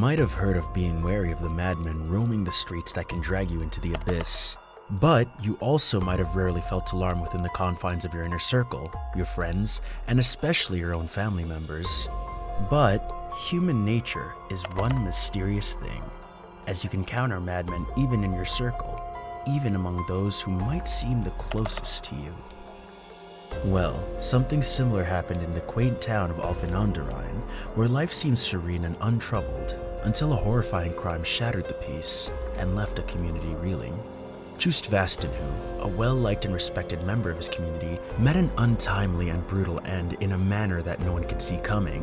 might have heard of being wary of the madmen roaming the streets that can drag you into the abyss. But you also might have rarely felt alarm within the confines of your inner circle, your friends, and especially your own family members. But human nature is one mysterious thing, as you can counter madmen even in your circle, even among those who might seem the closest to you. Well, something similar happened in the quaint town of Alphen, where life seemed serene and untroubled, until a horrifying crime shattered the peace and left a community reeling. Joost Vastenhou, a well-liked and respected member of his community, met an untimely and brutal end in a manner that no one could see coming.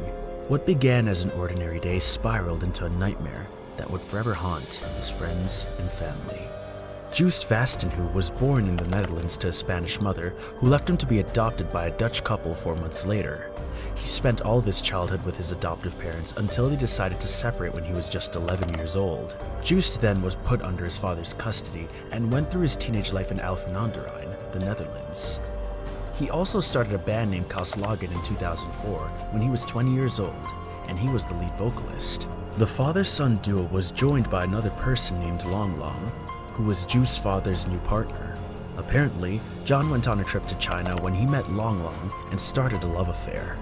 What began as an ordinary day spiraled into a nightmare that would forever haunt his friends and family. Joost Vastenhou was born in the Netherlands to a Spanish mother who left him to be adopted by a Dutch couple 4 months later. He spent all of his childhood with his adoptive parents until they decided to separate when he was just 11 years old. Joost then was put under his father's custody and went through his teenage life in Alphen, the Netherlands. He also started a band named Kaaslagen in 2004 when he was 20 years old, and he was the lead vocalist. The father-son duo was joined by another person named Long Long, who was Joost's father's new partner. Apparently, John went on a trip to China when he met Long Long and started a love affair.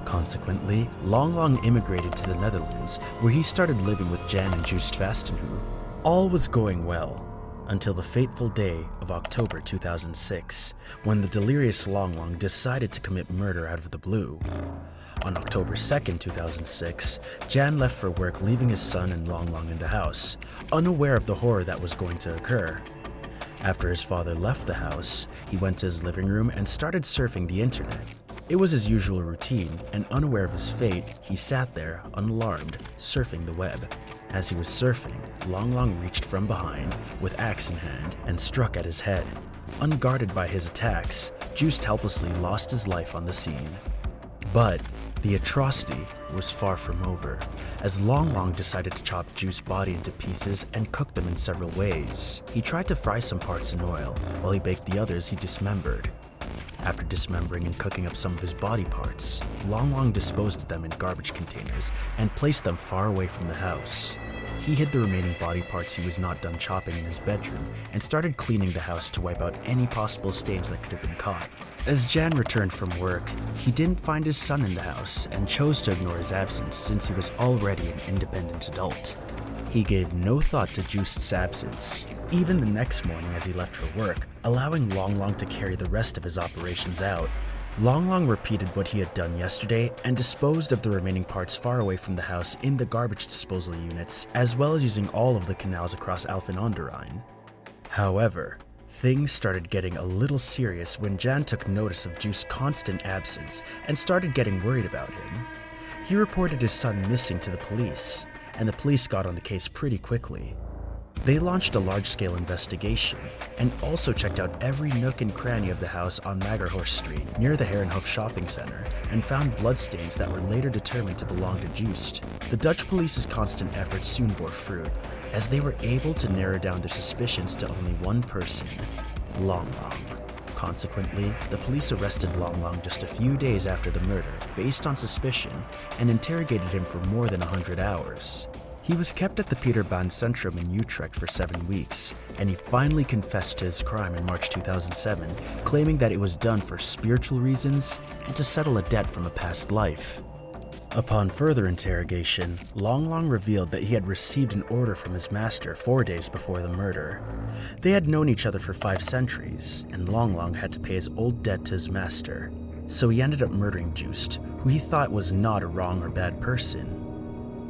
Consequently, Long Long immigrated to the Netherlands, where he started living with Jan and Joost Vastenhou. All was going well, until the fateful day of October 2006, when the delirious Long Long decided to commit murder out of the blue. On October 2nd, 2006, Jan left for work, leaving his son and Long Long in the house, unaware of the horror that was going to occur. After his father left the house, he went to his living room and started surfing the internet. It was his usual routine, and unaware of his fate, he sat there, unalarmed, surfing the web. As he was surfing, Long Long reached from behind, with axe in hand, and struck at his head. Unguarded by his attacks, Joost helplessly lost his life on the scene. But the atrocity was far from over, as Long Long decided to chop Joost's body into pieces and cook them in several ways. He tried to fry some parts in oil, while he baked the others he dismembered. After dismembering and cooking up some of his body parts, Long Long disposed of them in garbage containers and placed them far away from the house. He hid the remaining body parts he was not done chopping in his bedroom and started cleaning the house to wipe out any possible stains that could have been caught. As Jan returned from work, he didn't find his son in the house and chose to ignore his absence since he was already an independent adult. He gave no thought to Joost's absence, even the next morning as he left for work, allowing Long Long to carry the rest of his operations out. Long Long repeated what he had done yesterday and disposed of the remaining parts far away from the house in the garbage disposal units, as well as using all of the canals across Alphen. However, things started getting a little serious when Jan took notice of Joost's constant absence and started getting worried about him. He reported his son missing to the police, and the police got on the case pretty quickly. They launched a large-scale investigation and also checked out every nook and cranny of the house on Magerhorst Street near the Herrenhof shopping center and found bloodstains that were later determined to belong to Joost. The Dutch police's constant efforts soon bore fruit, as they were able to narrow down their suspicions to only one person, Long Long. Consequently, the police arrested Long Long just a few days after the murder based on suspicion and interrogated him for more than 100 hours. He was kept at the Peterbaan Centrum in Utrecht for 7 weeks, and he finally confessed to his crime in March 2007, claiming that it was done for spiritual reasons and to settle a debt from a past life. Upon further interrogation, Long Long revealed that he had received an order from his master 4 days before the murder. They had known each other for 5 centuries, and Long Long had to pay his old debt to his master, so he ended up murdering Joost, who he thought was not a wrong or bad person.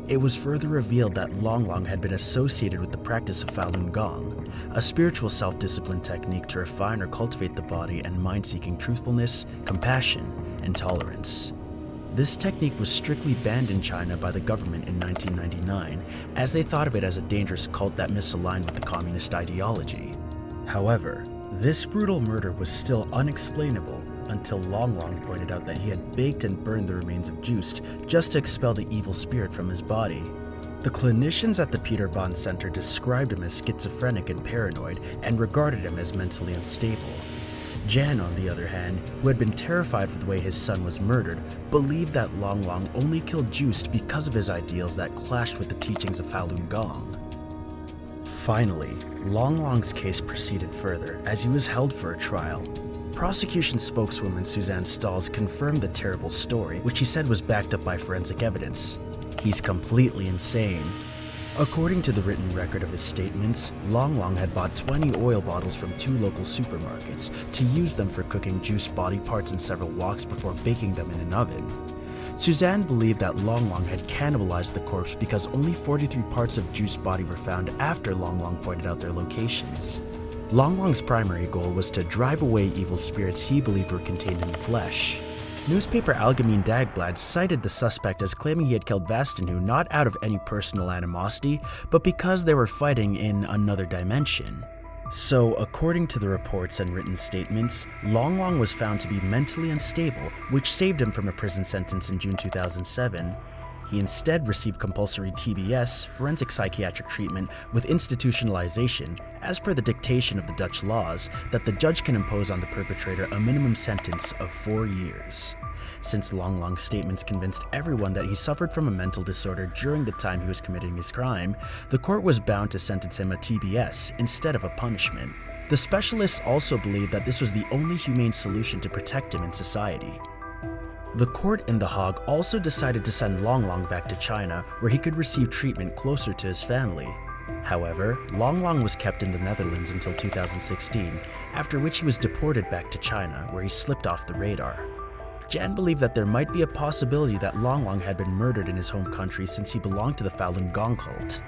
It was further revealed that Long Long had been associated with the practice of Falun Gong, a spiritual self-discipline technique to refine or cultivate the body and mind seeking truthfulness, compassion, and tolerance. This technique was strictly banned in China by the government in 1999, as they thought of it as a dangerous cult that misaligned with the communist ideology. However, this brutal murder was still unexplainable until Long Long pointed out that he had baked and burned the remains of Joost just to expel the evil spirit from his body. The clinicians at the Peterbaan Center described him as schizophrenic and paranoid and regarded him as mentally unstable. Jan, on the other hand, who had been terrified of the way his son was murdered, believed that Long Long only killed Joost because of his ideals that clashed with the teachings of Falun Gong. Finally, Long Long's case proceeded further as he was held for a trial. Prosecution spokeswoman Suzanne Stalls confirmed the terrible story, which he said was backed up by forensic evidence. He's completely insane. According to the written record of his statements, Long Long had bought 20 oil bottles from 2 local supermarkets to use them for cooking Joost's body parts in several woks before baking them in an oven. Suzanne believed that Long Long had cannibalized the corpse because only 43 parts of Joost's body were found after Long Long pointed out their locations. Long Long's primary goal was to drive away evil spirits he believed were contained in the flesh. Newspaper Algemeen Dagblad cited the suspect as claiming he had killed Vastenhou not out of any personal animosity, but because they were fighting in another dimension. So, according to the reports and written statements, Long Long was found to be mentally unstable, which saved him from a prison sentence in June 2007. He instead received compulsory TBS, forensic psychiatric treatment, with institutionalization, as per the dictation of the Dutch laws, that the judge can impose on the perpetrator a minimum sentence of 4 years. Since Long Long's statements convinced everyone that he suffered from a mental disorder during the time he was committing his crime, the court was bound to sentence him a TBS instead of a punishment. The specialists also believed that this was the only humane solution to protect him in society. The court in The Hague also decided to send Long Long back to China, where he could receive treatment closer to his family. However, Long Long was kept in the Netherlands until 2016, after which he was deported back to China, where he slipped off the radar. Jan believed that there might be a possibility that Long Long had been murdered in his home country since he belonged to the Falun Gong cult.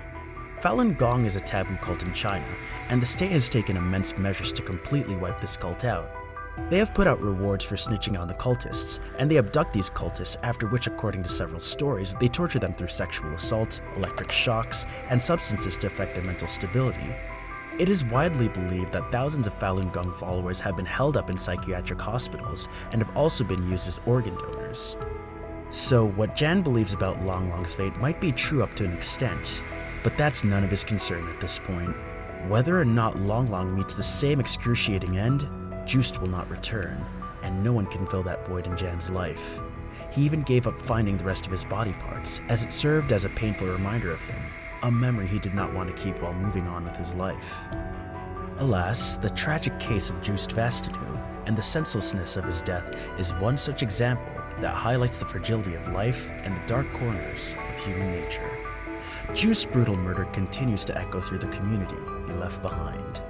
Falun Gong is a taboo cult in China, and the state has taken immense measures to completely wipe this cult out. They have put out rewards for snitching on the cultists, and they abduct these cultists, after which, according to several stories, they torture them through sexual assault, electric shocks, and substances to affect their mental stability. It is widely believed that thousands of Falun Gong followers have been held up in psychiatric hospitals and have also been used as organ donors. So what Jan believes about Long Long's fate might be true up to an extent, but that's none of his concern at this point. Whether or not Long Long meets the same excruciating end, Joost will not return, and no one can fill that void in Jan's life. He even gave up finding the rest of his body parts, as it served as a painful reminder of him, a memory he did not want to keep while moving on with his life. Alas, the tragic case of Joost Vastenhou and the senselessness of his death is one such example that highlights the fragility of life and the dark corners of human nature. Joost's brutal murder continues to echo through the community he left behind.